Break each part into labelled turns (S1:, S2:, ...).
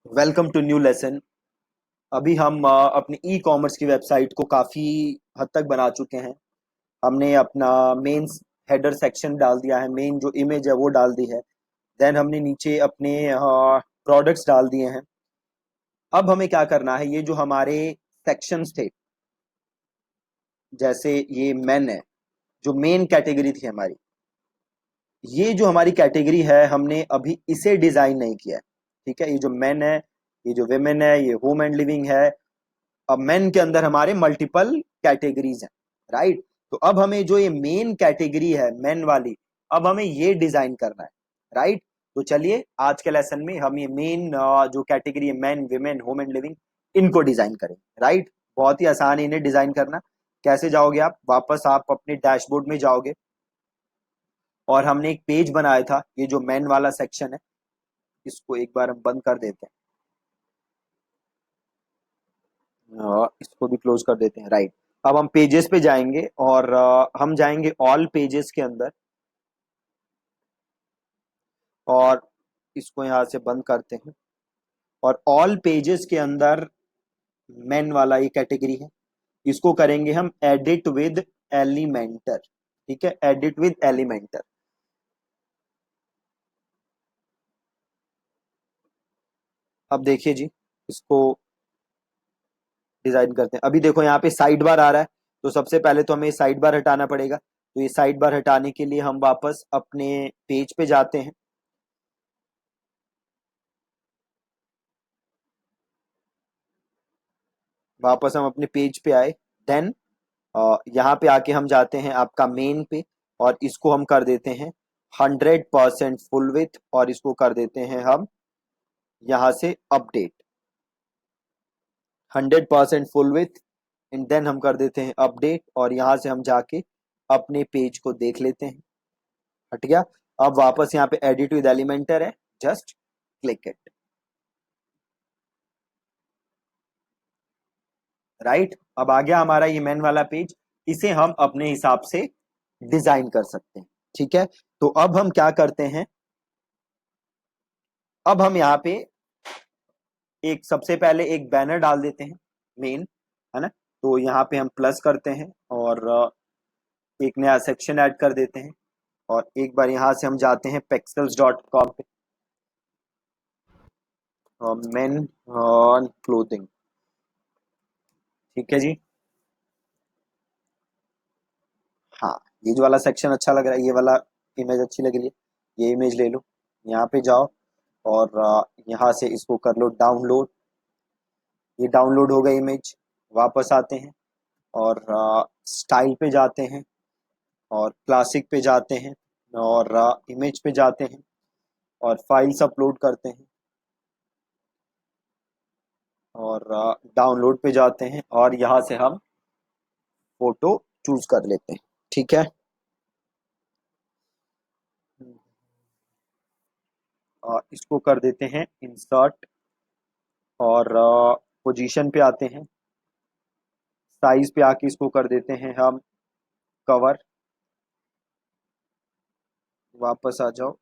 S1: Welcome to new lesson. अभी हम अपनी ई कॉमर्स की वेबसाइट को काफ़ी हद तक बना चुके हैं। हमने अपना मेन हेडर सेक्शन डाल दिया है, मेन जो इमेज है वो डाल दी है। देन हमने नीचे अपने प्रोडक्ट्स डाल दिए हैं। अब हमें क्या करना है, ये जो हमारे सेक्शंस थे, जैसे ये मेन है, जो मेन कैटेगरी थी हमारी, ये जो हमारी कैटेगरी है हमने अभी इसे डिज़ाइन नहीं किया है। ठीक है, ये जो मेन है, ये जो वेमेन है, ये होम एंड लिविंग है। अब मेन के अंदर हमारे मल्टीपल कैटेगरीज हैं, राइट। तो अब हमें जो ये मेन कैटेगरी है मेन वाली, अब हमें ये डिजाइन करना है, राइट। तो चलिए आज के लेसन में हम ये मेन जो कैटेगरी है, main, women, home and living, इनको डिजाइन करें, राइट। बहुत ही आसान है इन्हें डिजाइन करना। कैसे जाओगे आप? वापस आप अपने डैशबोर्ड में जाओगे और हमने एक पेज बनाया था, ये जो मेन वाला सेक्शन है, इसको एक बार हम बंद कर देते हैं और इसको भी क्लोज कर देते हैं, राइट। अब हम पेजेस पे जाएंगे और हम जाएंगे ऑल पेजेस के अंदर और इसको यहाँ से बंद करते हैं। और ऑल पेजेस के अंदर मेन वाला ये कैटेगरी है, इसको करेंगे हम एडिट विद एलिमेंटर। ठीक है, एडिट विद एलिमेंटर। अब देखिए जी, इसको डिजाइन करते हैं। अभी देखो यहाँ पे साइड बार आ रहा है, तो सबसे पहले तो हमें साइड बार हटाना पड़ेगा। तो ये साइड बार हटाने के लिए हम वापस अपने पेज पे जाते हैं। वापस हम अपने पेज पे आए। देन यहाँ पे आके हम जाते हैं आपका मेन पे और इसको हम कर देते हैं 100% फुल विथ और इसको कर देते हैं हम यहाँ से update 100% full with. And then हम कर देते हैं अपडेट और यहाँ से हम जाके अपने पेज को देख लेते हैं। हट गया। अब वापस यहाँ पे एडिट विद एलिमेंटर है, जस्ट क्लिक इट, राइट। अब आ गया हमारा ये मेन वाला पेज। इसे हम अपने हिसाब से डिजाइन कर सकते हैं। ठीक है, तो अब हम क्या करते हैं, अब हम यहाँ पे एक सबसे पहले एक बैनर डाल देते हैं, मेन, है ना। तो यहाँ पे हम प्लस करते हैं और एक नया सेक्शन ऐड कर देते हैं और एक बार यहाँ से हम जाते हैं pexels.com पे, मेन क्लोथिंग। ठीक है जी। हाँ, ये जो वाला सेक्शन अच्छा लग रहा है, ये वाला इमेज अच्छी लग रही है, ये इमेज ले लो। यहाँ पे जाओ और यहाँ से इसको कर लो डाउनलोड। ये डाउनलोड हो गई इमेज। वापस आते हैं और स्टाइल पे जाते हैं और क्लासिक पे जाते हैं और इमेज पे जाते हैं और फाइल्स अपलोड करते हैं और डाउनलोड पे जाते हैं और यहाँ से हम फोटो चूज कर लेते हैं। ठीक है, इसको कर देते हैं इंसर्ट और पोजीशन पे आते हैं। साइज पे आके इसको कर देते हैं हम कवर। वापस आ जाओ,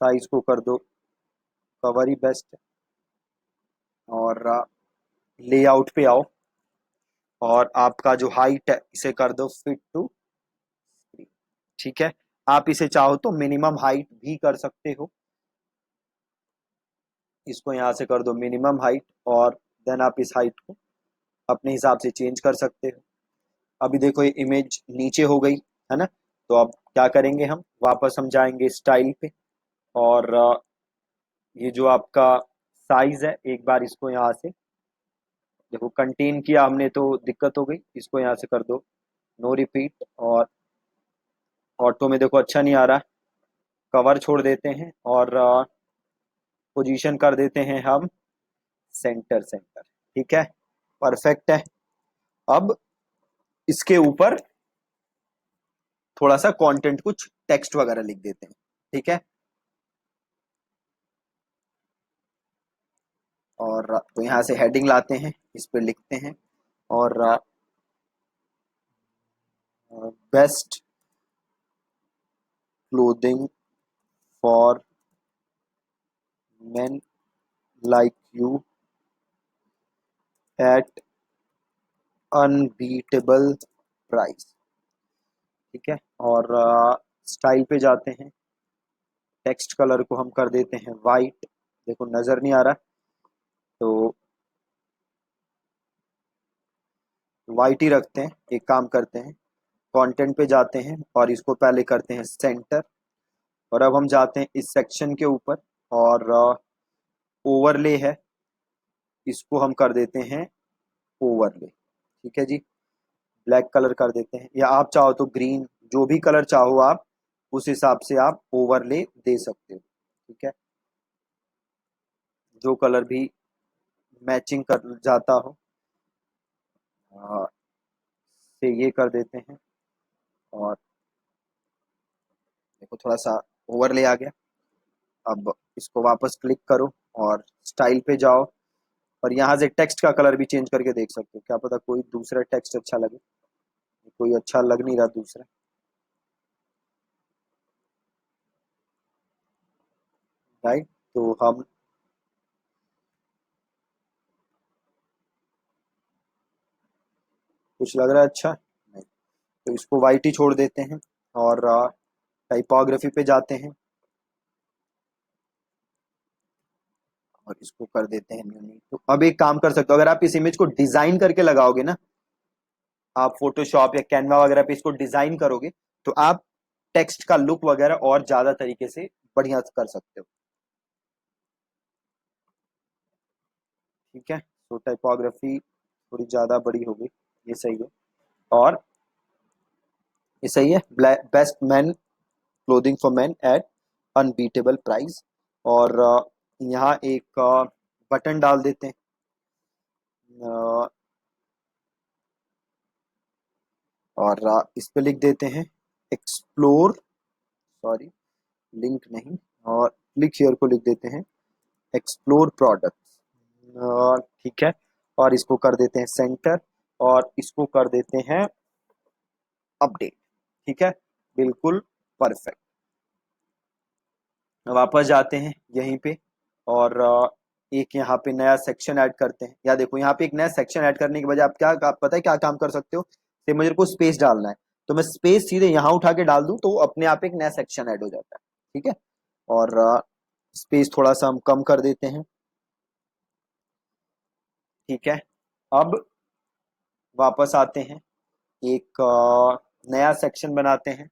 S1: साइज को कर दो कवर ही बेस्ट है और लेआउट पे आओ और आपका जो हाइट है इसे कर दो फिट टू। ठीक है, आप इसे चाहो तो मिनिमम हाइट भी कर सकते हो। इसको यहाँ से कर दो मिनिमम हाइट और देन आप इस हाइट को अपने हिसाब से चेंज कर सकते हो। अभी देखो ये इमेज नीचे हो गई, है ना। तो अब क्या करेंगे, हम वापस हम जाएंगे स्टाइल पे और ये जो आपका साइज है, एक बार इसको यहाँ से देखो, कंटेन किया हमने तो दिक्कत हो गई। इसको यहाँ से कर दो नो रिपीट और ऑटो में देखो अच्छा नहीं आ रहा, कवर छोड़ देते हैं और पोजीशन कर देते हैं हम सेंटर सेंटर। ठीक है, परफेक्ट है। अब इसके ऊपर थोड़ा सा कंटेंट, कुछ टेक्स्ट वगैरह लिख देते हैं। ठीक है, और तो यहाँ से हेडिंग लाते हैं, इस पे लिखते हैं और best clothing for men like you at unbeatable price. ठीक है, और स्टाइल पे जाते हैं, टेक्स्ट कलर को हम कर देते हैं वाइट। देखो नजर नहीं आ रहा, तो वाइट ही रखते हैं। एक काम करते हैं, कंटेंट पे जाते हैं और इसको पहले करते हैं सेंटर। और अब हम जाते हैं इस सेक्शन के ऊपर, और ओवरले है, इसको हम कर देते हैं ओवरले। ठीक है जी, ब्लैक कलर कर देते हैं, या आप चाहो तो ग्रीन, जो भी कलर चाहो आप उस हिसाब से आप ओवरले दे सकते हो। ठीक है, जो कलर भी मैचिंग कर जाता हो से ये कर देते हैं। और देखो थोड़ा सा ओवरले आ गया। अब इसको वापस क्लिक करो और स्टाइल पे जाओ, और यहाँ से टेक्स्ट का कलर भी चेंज करके देख सकते हो, क्या पता कोई दूसरा टेक्स्ट अच्छा लगे। कोई अच्छा लग नहीं रहा दूसरा, राइट। तो हम कुछ लग रहा है अच्छा नहीं, तो इसको वाइट ही छोड़ देते हैं और टाइपोग्राफी पे जाते हैं और इसको कर देते हैं यूनिक। तो अब एक काम कर सकते हो, अगर आप इस इमेज को डिजाइन करके लगाओगे ना, आप फोटोशॉप या कैनवा वगैरह पे इसको डिजाइन करोगे, तो आप टेक्स्ट का लुक वगैरह और ज्यादा तरीके से बढ़िया कर सकते हो। ठीक है, तो टाइपोग्राफी थोड़ी ज्यादा बड़ी हो गई, ये सही है। और ये सही है, best man clothing for man eight unbeatable price. और यहाँ एक बटन डाल देते हैं, और इस पे लिख देते हैं एक्सप्लोर, सॉरी लिंक नहीं, और क्लिक हियर को लिख देते हैं एक्सप्लोर प्रोडक्ट्स। ठीक है, और इसको कर देते हैं सेंटर, और इसको कर देते हैं अपडेट। ठीक है, बिल्कुल परफेक्ट। वापस जाते हैं यहीं पे, और एक यहाँ पे नया सेक्शन ऐड करते हैं। या देखो यहाँ पे एक नया सेक्शन ऐड करने के बजाय आप पता है क्या काम कर सकते हो, कि मुझे को स्पेस डालना है, तो मैं स्पेस सीधे यहाँ उठा के डाल दूं, तो अपने आप एक नया सेक्शन ऐड हो जाता है। ठीक है, और स्पेस थोड़ा सा हम कम कर देते हैं। ठीक है, अब वापस आते हैं, एक नया सेक्शन बनाते हैं।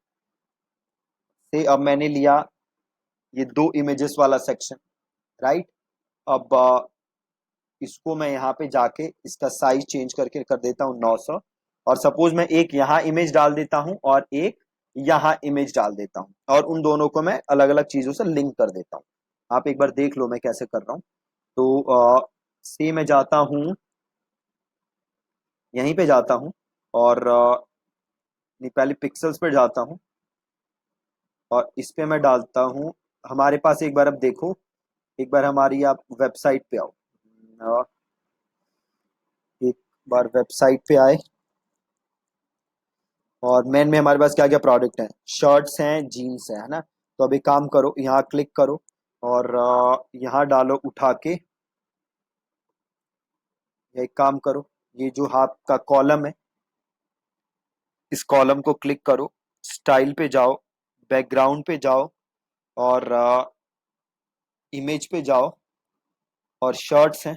S1: से अब मैंने लिया ये दो इमेजेस वाला सेक्शन, राइट। अब इसको मैं यहाँ पे जाके इसका साइज चेंज करके कर देता हूँ 900। और सपोज मैं एक यहाँ इमेज डाल देता हूँ और एक यहाँ इमेज डाल देता हूँ, और उन दोनों को मैं अलग अलग चीजों से लिंक कर देता हूँ। आप एक बार देख लो मैं कैसे कर रहा हूँ। तो से मैं जाता हूँ, यहीं पे जाता हूँ, और नहीं, पहले पिक्सल्स पे जाता हूँ, और इस पे मैं डालता हूँ। हमारे पास एक बार अब देखो, एक बार हमारी आप वेबसाइट पे आओ, एक बार वेबसाइट पे आए, और मेन में हमारे पास क्या क्या प्रोडक्ट हैं, शर्ट्स हैं, जीन्स है ना। तो अभी काम करो, यहाँ क्लिक करो, और यहाँ डालो उठा के, या एक काम करो, ये जो हाथ का कॉलम है, इस कॉलम को क्लिक करो, स्टाइल पे जाओ, बैकग्राउंड पे जाओ, और इमेज पे जाओ, और शर्ट्स हैं,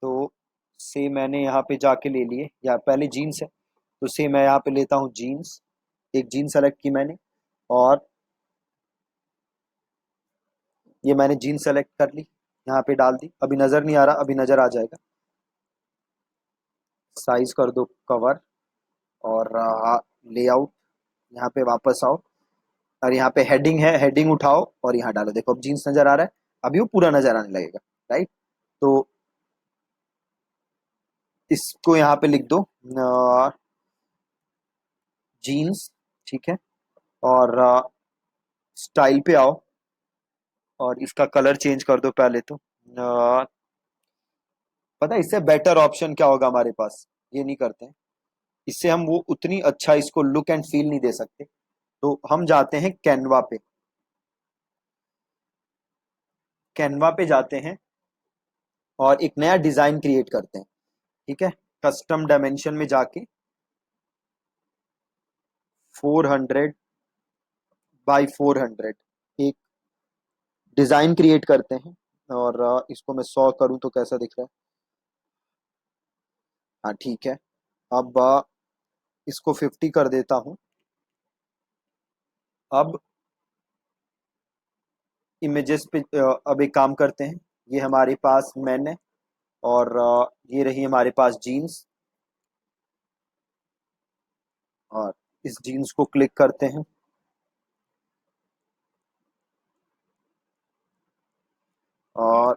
S1: तो से मैंने यहाँ पे जाके ले लिए, या पहले जीन्स है, तो से मैं यहाँ पे लेता हूँ जीन्स। एक जीन्स सेलेक्ट की मैंने, और ये मैंने जीन्स सेलेक्ट कर ली, यहाँ पे डाल दी। अभी नजर नहीं आ रहा, अभी नजर आ जाएगा। साइज कर दो कवर, और लेआउट, यहाँ पे वापस आओ, और यहाँ पे हेडिंग है, हेडिंग उठाओ और यहाँ डालो। देखो अब जीन्स नजर आ रहा है, अभी वो पूरा नजर आने लगेगा, राइट। तो इसको यहाँ पे लिख दो जीन्स। ठीक है, और स्टाइल पे आओ, और इसका कलर चेंज कर दो पहले तो। पता है इससे बेटर ऑप्शन क्या होगा हमारे पास, ये नहीं करते हैं, इससे हम वो उतनी अच्छा इसको लुक एंड फील नहीं दे सकते। तो हम जाते हैं कैनवा पे, कैनवा पे जाते हैं, और एक नया डिजाइन क्रिएट करते हैं। ठीक है, कस्टम डायमेंशन में जाके 400 बाई 400 एक डिजाइन क्रिएट करते हैं। और इसको मैं 100 करूं तो कैसा दिख रहा है? हाँ ठीक है। अब इसको 50 कर देता हूं। अब इमेजेस पे अब एक काम करते हैं। ये हमारे पास मैन है, और ये रही हमारे पास जीन्स, और इस जीन्स को क्लिक करते हैं और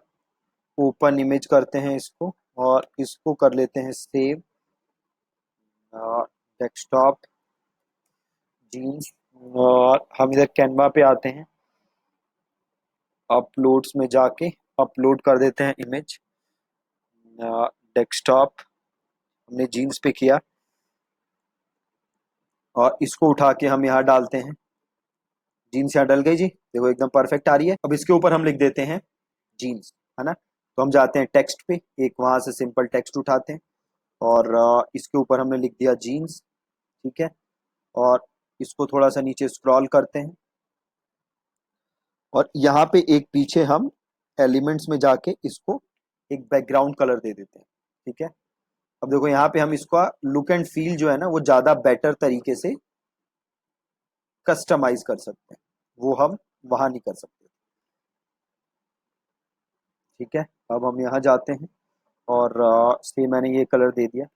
S1: ओपन इमेज करते हैं इसको, और इसको कर लेते हैं सेव डेस्कटॉप जीन्स। और हम इधर कैनवा पे आते हैं, अपलोड्स में जाके अपलोड कर देते हैं इमेज। डेस्कटॉप हमने जीन्स पे किया, और इसको उठा के हम यहाँ डालते हैं। जीन्स यहाँ डल गई जी, देखो एकदम परफेक्ट आ रही है। अब इसके ऊपर हम लिख देते हैं जीन्स, है ना। तो हम जाते हैं टेक्स्ट पे, एक वहां से सिंपल टेक्स्ट उठाते हैं, और इसके ऊपर हमने लिख दिया जीन्स। ठीक है, और इसको थोड़ा सा नीचे स्क्रॉल करते हैं, और यहाँ पे एक पीछे हम एलिमेंट्स में जाके इसको एक बैकग्राउंड कलर दे देते हैं। ठीक है, अब देखो यहाँ पे हम इसका लुक एंड फील जो है ना वो ज्यादा बेटर तरीके से कस्टमाइज कर सकते हैं, वो हम वहां नहीं कर सकते। ठीक है, अब हम यहाँ जाते हैं, और से मैंने ये कलर दे दिया।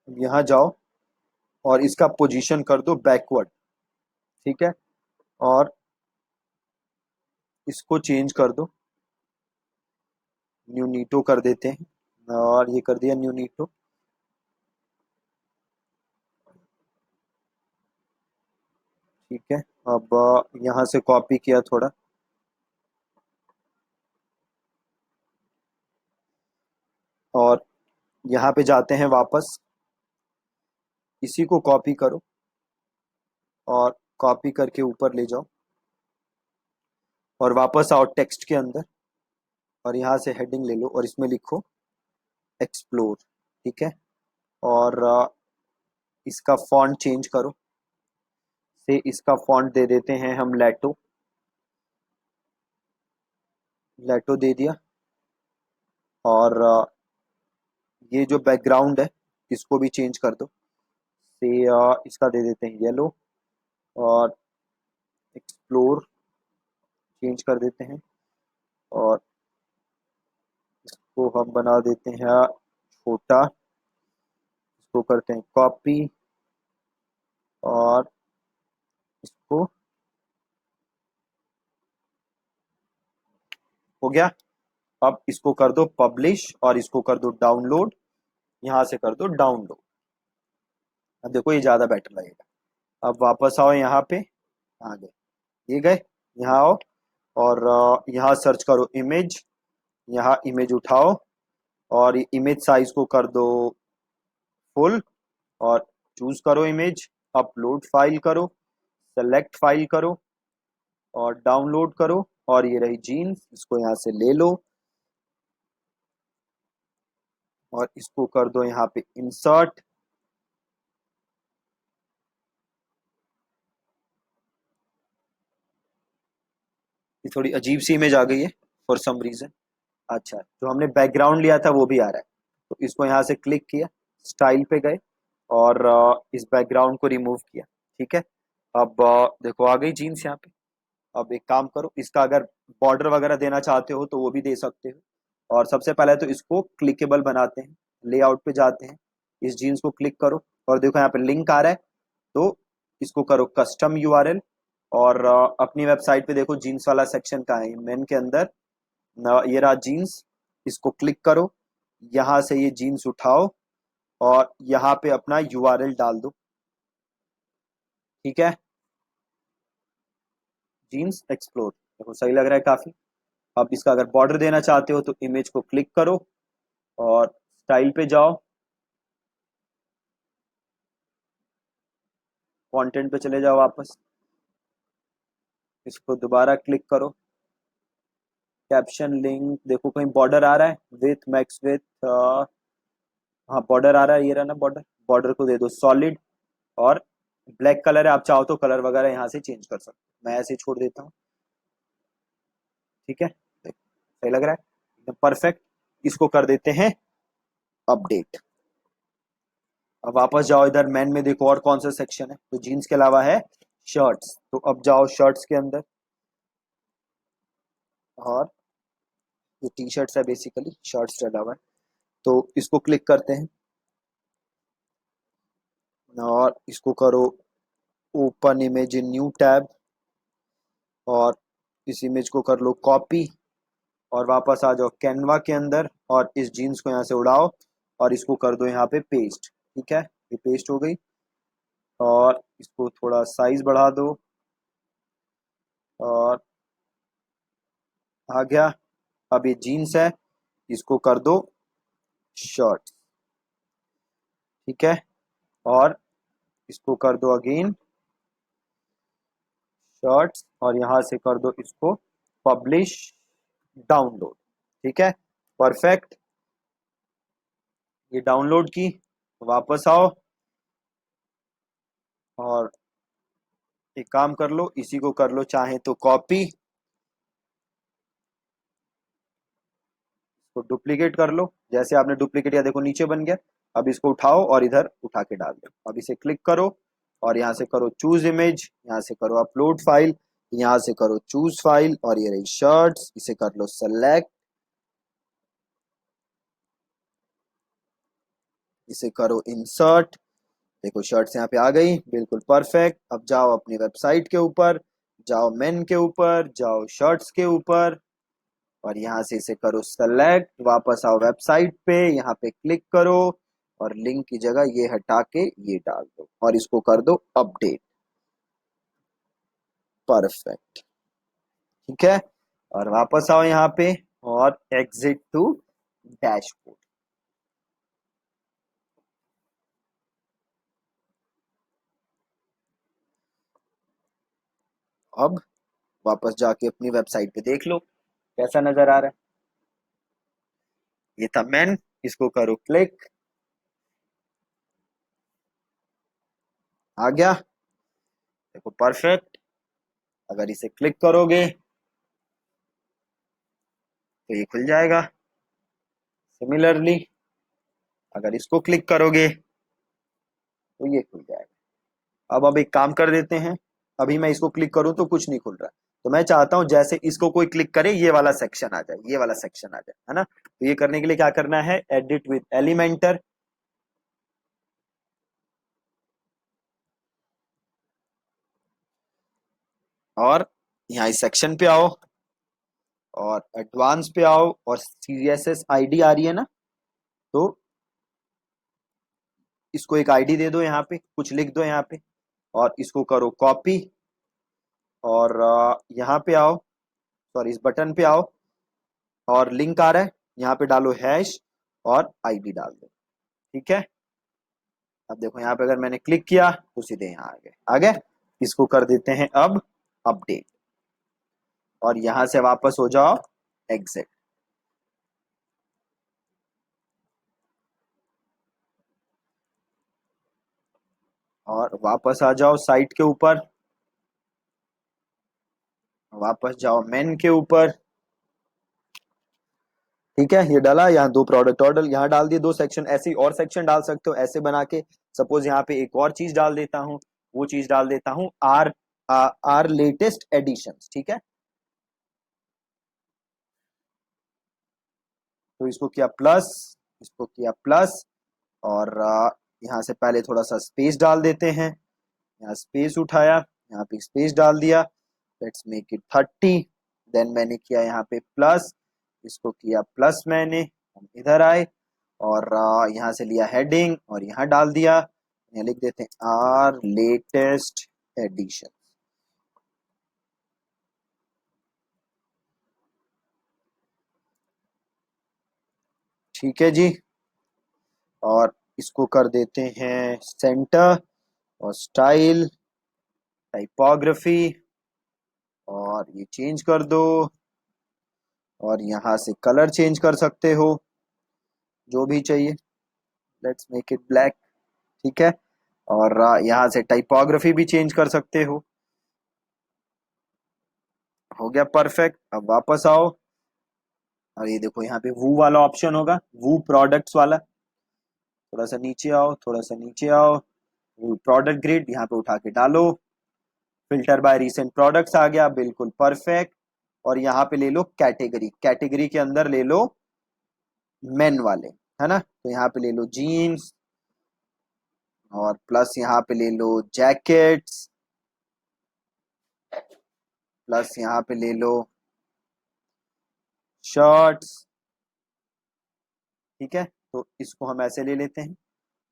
S1: यहाँ जाओ और इसका पोजीशन कर दो बैकवर्ड। ठीक है, और इसको चेंज कर दो, न्यूनीटो कर देते हैं, और ये कर दिया न्यूनीटो। ठीक है, अब यहाँ से कॉपी किया थोड़ा, और यहाँ पे जाते हैं वापस, इसी को कॉपी करो और कॉपी करके ऊपर ले जाओ, और वापस आओ टेक्स्ट के अंदर, और यहाँ से हेडिंग ले लो और इसमें लिखो एक्सप्लोर। ठीक है, और इसका फॉन्ट चेंज करो, से इसका फॉन्ट दे देते हैं हम लेटो। लेटो दे दिया, और ये जो बैकग्राउंड है इसको भी चेंज कर दो, से इसका दे देते हैं येलो, और एक्सप्लोर चेंज कर देते हैं, और इसको हम बना देते हैं छोटा, इसको करते हैं कॉपी, और इसको हो गया। अब इसको कर दो पब्लिश, और इसको कर दो डाउनलोड, यहाँ से कर दो डाउनलोड। अब देखो ये ज्यादा बेटर लगेगा। अब वापस आओ यहाँ पे, आ गए, ये गए, यहाँ आओ, और यहाँ सर्च करो इमेज, यहाँ इमेज उठाओ, और इमेज साइज को कर दो फुल, और चूज करो इमेज, अपलोड फाइल करो, सेलेक्ट फाइल करो, और डाउनलोड करो, और ये रही जीन्स, इसको यहाँ से ले लो, और इसको कर दो यहाँ पे इंसर्ट। ये थोड़ी अजीब सी इमेज आ गई है फॉर सम रीजन। अच्छा, जो हमने बैकग्राउंड लिया था वो भी आ रहा है, तो इसको यहाँ से क्लिक किया, स्टाइल पे गए, और इस बैकग्राउंड को रिमूव किया। ठीक है, अब देखो आ गई जीन्स यहाँ पे। अब एक काम करो, इसका अगर बॉर्डर वगैरह देना चाहते हो तो वो भी दे सकते हो। और सबसे पहले तो इसको क्लिकेबल बनाते हैं, लेआउट पे जाते हैं, इस जीन्स को क्लिक करो, और देखो यहाँ पे लिंक आ रहा है, तो इसको करो कस्टम यूआरएल, और अपनी वेबसाइट पे देखो जीन्स वाला सेक्शन कहाँ है, मेन के अंदर ये रहा जीन्स, इसको क्लिक करो, यहाँ से ये जीन्स उठाओ, और यहाँ पे अपना यूआरएल डाल दो। ठीक है, जीन्स एक्सप्लोर, देखो सही लग रहा है काफी। अब इसका अगर बॉर्डर देना चाहते हो तो इमेज को क्लिक करो, और स्टाइल पे जाओ, कंटेंट पे चले जाओ वापस, इसको दोबारा क्लिक करो, कैप्शन लिंक, देखो कहीं बॉर्डर आ रहा है, विथ मैक्स विथ, हाँ बॉर्डर आ रहा है, ये रहा ना बॉर्डर, बॉर्डर को दे दो सॉलिड, और ब्लैक कलर है, आप चाहो तो कलर वगैरह यहाँ से चेंज कर सकते हो, मैं ऐसे ही छोड़ देता हूँ। ठीक है, देखो सही लग रहा है, एकदम परफेक्ट। इसको कर देते हैं अपडेट। अब वापस जाओ इधर मेन में, देखो और कौन सा सेक्शन है, तो जीन्स के अलावा है शर्ट्स, तो अब जाओ शर्ट्स के अंदर, और ये टी शर्ट्स है बेसिकली, शर्ट्स डला हुआ है, तो इसको क्लिक करते हैं और इसको करो open image in new tab, और इस इमेज को कर लो कॉपी, और वापस आ जाओ कैनवा के अंदर, और इस जीन्स को यहाँ से उड़ाओ और इसको कर दो यहाँ पे पेस्ट। ठीक है, ये पेस्ट हो गई, और इसको थोड़ा साइज बढ़ा दो, और आ गया। अब ये जीन्स है, इसको कर दो शर्ट। ठीक है, और इसको कर दो अगेन शर्ट्स, और यहाँ से कर दो इसको पब्लिश डाउनलोड। ठीक है, परफेक्ट, ये डाउनलोड की, वापस आओ और एक काम कर लो, इसी को कर लो चाहे तो कॉपी, तो डुप्लीकेट कर लो, जैसे आपने डुप्लीकेट या देखो नीचे बन गया। अब इसको उठाओ और इधर उठा के डाल दो, अब इसे क्लिक करो और यहाँ से करो चूज इमेज, यहाँ से करो अपलोड फाइल, यहाँ से करो चूज फाइल, और ये रही शर्ट्स, इसे कर लो सेलेक्ट, इसे करो इंसर्ट, देखो शर्ट्स यहाँ पे आ गई, बिल्कुल परफेक्ट। अब जाओ अपनी वेबसाइट के ऊपर, जाओ मेन के ऊपर, जाओ शर्ट्स के ऊपर, और यहाँ से इसे करो सेलेक्ट, वापस आओ वेबसाइट पे, यहाँ पे क्लिक करो, और लिंक की जगह ये हटा के ये डाल दो, और इसको कर दो अपडेट। परफेक्ट, ठीक है, और वापस आओ यहाँ पे और एग्जिट टू डैशबोर्ड। अब वापस जाके अपनी वेबसाइट पे देख लो कैसा नजर आ रहा है, ये था मेन, इसको करो क्लिक, आ गया, देखो परफेक्ट। अगर इसे क्लिक करोगे तो ये खुल जाएगा, सिमिलरली अगर इसको क्लिक करोगे तो ये खुल जाएगा। अब एक काम कर देते हैं, अभी मैं इसको क्लिक करूं तो कुछ नहीं खुल रहा, तो मैं चाहता हूं जैसे इसको कोई क्लिक करे ये वाला सेक्शन आ जाए, ये वाला सेक्शन आ जाए, है ना। तो ये करने के लिए क्या करना है, एडिट विद एलिमेंटर, और यहाँ इस सेक्शन पे आओ और एडवांस पे आओ, और CSS आईडी आ रही है ना, तो इसको एक आईडी दे दो, यहाँ पे कुछ लिख दो यहाँ पे, और इसको करो कॉपी, और यहाँ पे आओ, सॉरी इस बटन पे आओ, और लिंक आ रहा है यहाँ पे डालो हैश, और आईडी डाल दो। ठीक है, अब देखो यहाँ पे अगर मैंने क्लिक किया तो सीधे यहाँ आ गए। इसको कर देते हैं अब अपडेट, और यहाँ से वापस हो जाओ एग्जिट, और वापस आ जाओ साइट के ऊपर, वापस जाओ मेन के ऊपर। ठीक है, ये डाला, यहाँ दो प्रोडक्ट ऑर्डर यहाँ डाल दिए, दो सेक्शन, ऐसे ही और सेक्शन डाल सकते हो ऐसे बना के। सपोज यहाँ पे एक और चीज डाल देता हूँ, वो चीज डाल देता हूँ आर आर लेटेस्ट एडिशंस। ठीक है, तो इसको किया प्लस, इसको किया प्लस, और यहाँ से पहले थोड़ा सा स्पेस डाल देते हैं, यहाँ स्पेस उठाया, यहाँ पे स्पेस डाल दिया, लेट्स मेक इट 30। देन मैंने किया यहाँ पे प्लस, इसको किया प्लस मैंने, हम इधर आए, और यहाँ से लिया हेडिंग और यहाँ डाल दिया, यहाँ लिख देते हैं आर लेटेस्ट एडिशन। ठीक है जी, और इसको कर देते हैं सेंटर, और स्टाइल, टाइपोग्राफी, और ये चेंज कर दो, और यहाँ से कलर चेंज कर सकते हो जो भी चाहिए। Let's make it black. ठीक है। और यहाँ से टाइपोग्राफी भी चेंज कर सकते हो गया परफेक्ट। अब वापस आओ, और ये देखो यहाँ पे वू वाला ऑप्शन होगा, वू प्रोडक्ट्स वाला। थोड़ा सा नीचे आओ, थोड़ा सा नीचे आओ, वू प्रोडक्ट ग्रिड यहाँ पे उठा के डालो। फिल्टर बाय रीसेंट प्रोडक्ट्स आ गया, बिल्कुल परफेक्ट। और यहाँ पे ले लो कैटेगरी, कैटेगरी के अंदर ले लो मेन वाले, है ना। तो यहाँ पे ले लो जीन्स, और प्लस यहाँ पे ले लो जैकेट्स, प्लस यहाँ पे ले लो शर्ट्स। ठीक है, तो इसको हम ऐसे ले लेते हैं।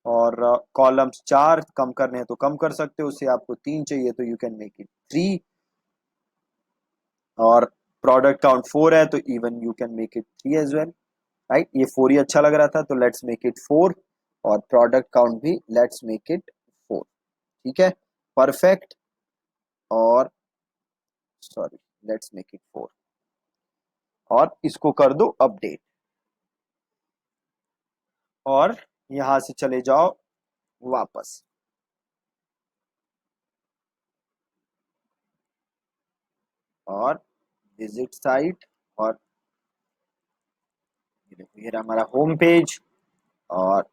S1: और कॉलम्स 4 कम करने हैं तो कम कर सकते हो, उससे आपको 3 चाहिए तो यू कैन मेक इट 3। और प्रोडक्ट काउंट 4 है तो even you can make it 3 as well, right. ये 4 ही अच्छा लग रहा था तो लेट्स मेक इट 4। और प्रोडक्ट काउंट भी लेट्स मेक इट 4। ठीक है, परफेक्ट। और सॉरी, लेट्स मेक इट 4। और इसको कर दो अपडेट, और यहां से चले जाओ वापस। और विजिट साइट, और ये देखो ये रहा हमारा होम पेज, और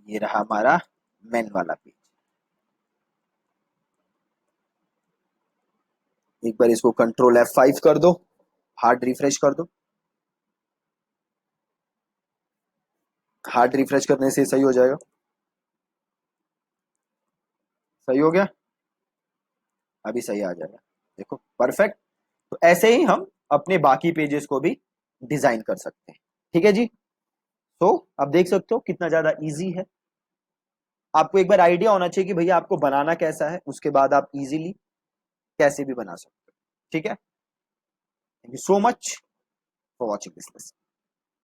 S1: ये रहा हमारा मेन वाला पेज। एक बार इसको कंट्रोल F5 कर दो, हार्ड रिफ्रेश कर दो। हार्ड रिफ्रेश करने से सही हो जाएगा। सही हो गया, अभी सही आ जाएगा, देखो परफेक्ट। तो ऐसे ही हम अपने बाकी पेजेस को भी डिजाइन कर सकते हैं। ठीक है जी। तो अब देख सकते हो कितना ज्यादा इजी है। आपको एक बार आइडिया होना चाहिए कि भैया आपको बनाना कैसा है, उसके बाद आप इजीली कैसे भी बना सकते हो। ठीक है। Thank you so much for watching this.